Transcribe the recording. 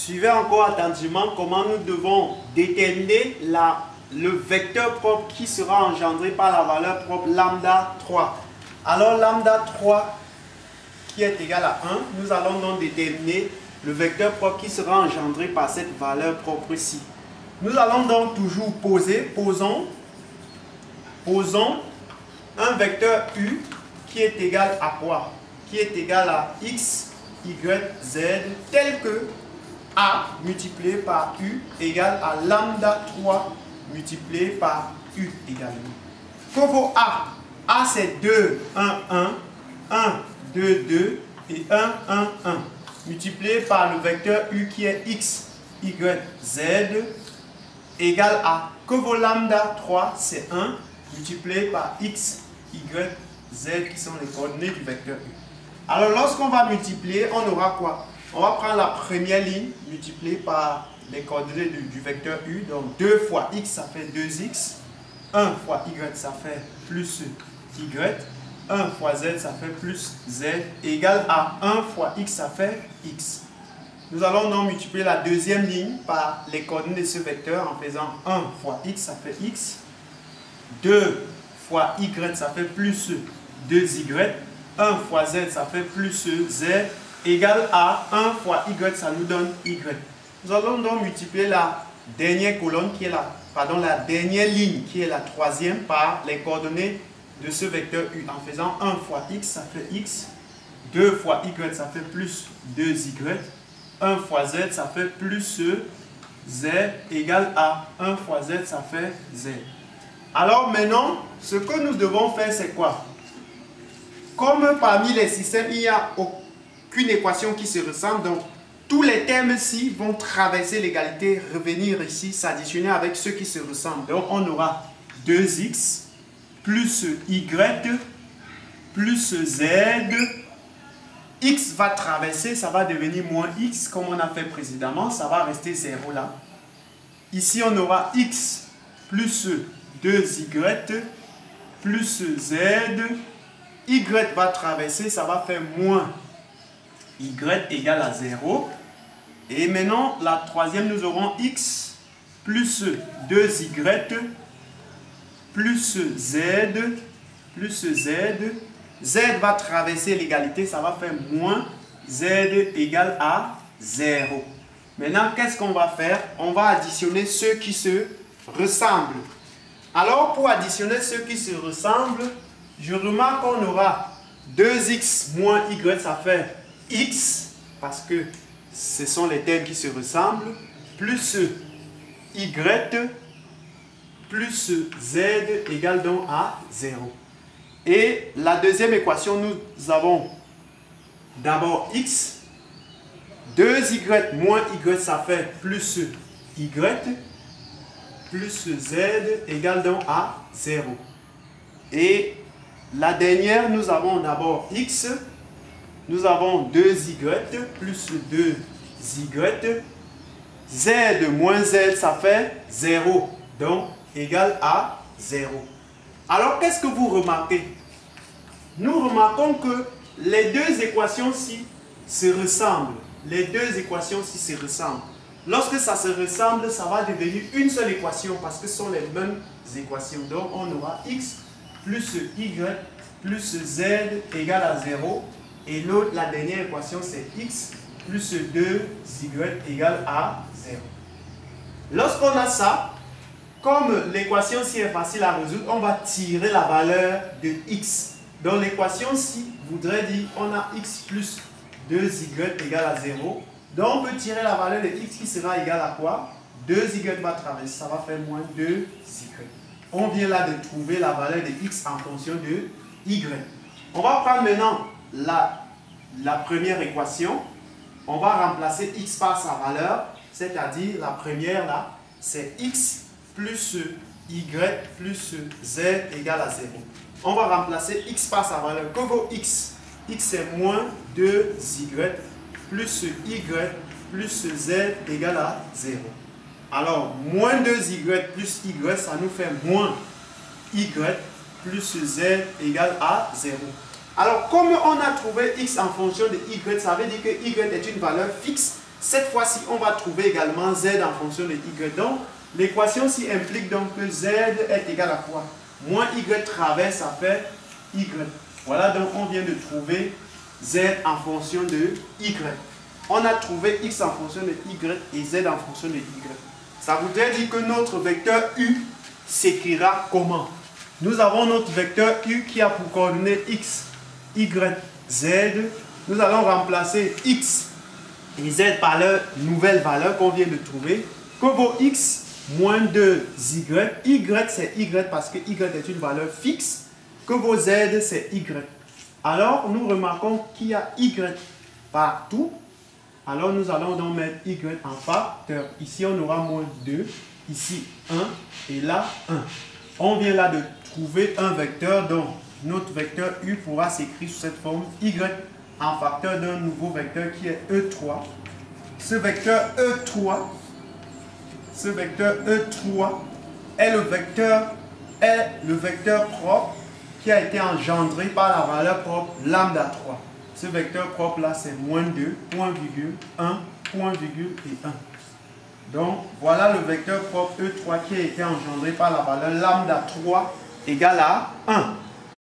Suivez encore attentivement comment nous devons déterminer le vecteur propre qui sera engendré par la valeur propre lambda 3. Alors lambda 3 qui est égal à 1, nous allons donc déterminer le vecteur propre qui sera engendré par cette valeur propre-ci. Nous allons donc toujours posons un vecteur U qui est égal à quoi? Qui est égal à x, y, z, tel que A multiplié par U égale à lambda 3 multiplié par U également. Que vaut A? A c'est 2, 1, 1, 1, 2, 2 et 1, 1, 1. Multiplié par le vecteur U qui est x, y, z égale à, que vaut lambda 3? C'est 1 multiplié par x, y, z qui sont les coordonnées du vecteur U. Alors lorsqu'on va multiplier, on aura quoi? On va prendre la première ligne multipliée par les coordonnées du vecteur U. Donc 2 fois x ça fait 2x. 1 fois y ça fait plus y. 1 fois z ça fait plus z égale à 1 fois x ça fait x. Nous allons donc multiplier la deuxième ligne par les coordonnées de ce vecteur en faisant 1 fois x ça fait x. 2 fois y ça fait plus 2y. 1 fois z ça fait plus z égale à 1 fois y, ça nous donne y. Nous allons donc multiplier la dernière colonne qui est la dernière ligne qui est la troisième par les coordonnées de ce vecteur U. En faisant 1 fois x, ça fait x. 2 fois y, ça fait plus 2y. 1 fois z, ça fait plus z égale à 1 fois z, ça fait z. Alors maintenant, ce que nous devons faire, c'est quoi? Comme parmi les systèmes, il n'y a aucune équation qui se ressemble, donc tous les termes-ci vont traverser l'égalité, revenir ici, s'additionner avec ceux qui se ressemblent. Donc on aura 2x plus y plus z. X va traverser, ça va devenir moins x comme on a fait précédemment, ça va rester 0 là. Ici on aura x plus 2y plus z. Y va traverser, ça va faire moins y égale à 0. Et maintenant, la troisième, nous aurons x plus 2y plus z plus z. Z va traverser l'égalité, ça va faire moins z égale à 0. Maintenant, qu'est-ce qu'on va faire? On va additionner ceux qui se ressemblent. Alors, pour additionner ceux qui se ressemblent, je remarque qu'on aura 2x moins y, ça fait x, parce que ce sont les termes qui se ressemblent, plus y, plus z égale donc à 0. Et la deuxième équation, nous avons d'abord x, 2y moins y, ça fait plus y, plus z égale donc à 0. Et la dernière, nous avons d'abord x, nous avons 2y plus 2y, z moins z, ça fait 0, donc égal à 0. Alors, qu'est-ce que vous remarquez? Nous remarquons que les deux équations-ci se ressemblent. Les deux équations-ci se ressemblent. Lorsque ça se ressemble, ça va devenir une seule équation parce que ce sont les mêmes équations. Donc, on aura x plus y plus z égale à 0. Et l'autre, la dernière équation, c'est x plus 2y égale à 0. Lorsqu'on a ça, comme l'équation-ci est facile à résoudre, on va tirer la valeur de x. Donc l'équation-ci voudrait dire qu'on a x plus 2y égale à 0. Donc on peut tirer la valeur de x qui sera égale à quoi? 2y va traverser, ça va faire moins 2y. On vient là de trouver la valeur de x en fonction de y. On va prendre maintenant la première équation. On va remplacer x par sa valeur, c'est-à-dire la première là, c'est x plus y plus z égale à 0. On va remplacer x par sa valeur. Que vaut x? X c'est moins 2y plus y plus z égale à 0. Alors, moins 2y plus y, ça nous fait moins y plus z égale à 0. Alors, comme on a trouvé x en fonction de y, ça veut dire que y est une valeur fixe. Cette fois-ci, on va trouver également z en fonction de y. Donc, l'équation-ci implique donc que z est égal à quoi? Moins y travers, ça fait y. Voilà, donc on vient de trouver z en fonction de y. On a trouvé x en fonction de y et z en fonction de y. Ça voudrait dire que notre vecteur u s'écrira comment? Nous avons notre vecteur u qui a pour coordonnées x, y, z. Nous allons remplacer x et z par leur nouvelle valeur qu'on vient de trouver. Que vaut x? Moins 2y. Y c'est y parce que y est une valeur fixe. Que vaut z? C'est y. Alors nous remarquons qu'il y a y partout. Alors nous allons donc mettre y en facteur. Ici on aura moins 2, ici 1 et là 1. On vient là de trouver un vecteur, donc notre vecteur u pourra s'écrire sous cette forme y en facteur d'un nouveau vecteur qui est E3. Ce vecteur E3 est le vecteur propre qui a été engendré par la valeur propre lambda 3. Ce vecteur propre là c'est moins 2, point virgule, 1, point virgule et 1. Donc voilà le vecteur propre E3 qui a été engendré par la valeur lambda 3 égale à 1.